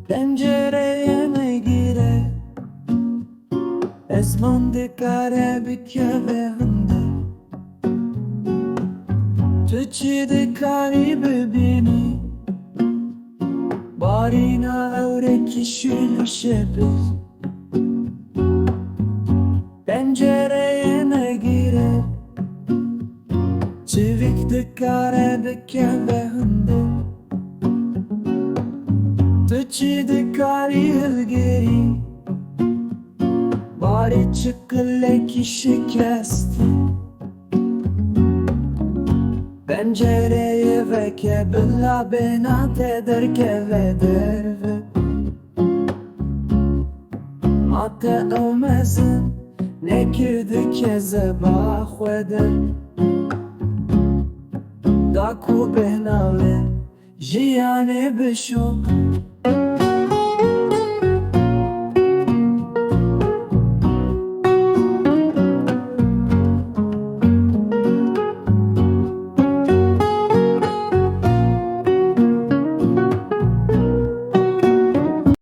Pencereye negire, Ezman dikare bikeve hundir. Türkçe dikarî bibînî, Barîna ewrekî şepirze. Pencereye negire, Çivîk dikare bikeve hundir. Türkçe dikarî hilgirî, Barê çiqilekî şikestî. Pencereyê veke Bila bêhna derkeve derve. Mate mezin, nekir kezeba xwede. Da ku bêhna ve jiyanê bişo.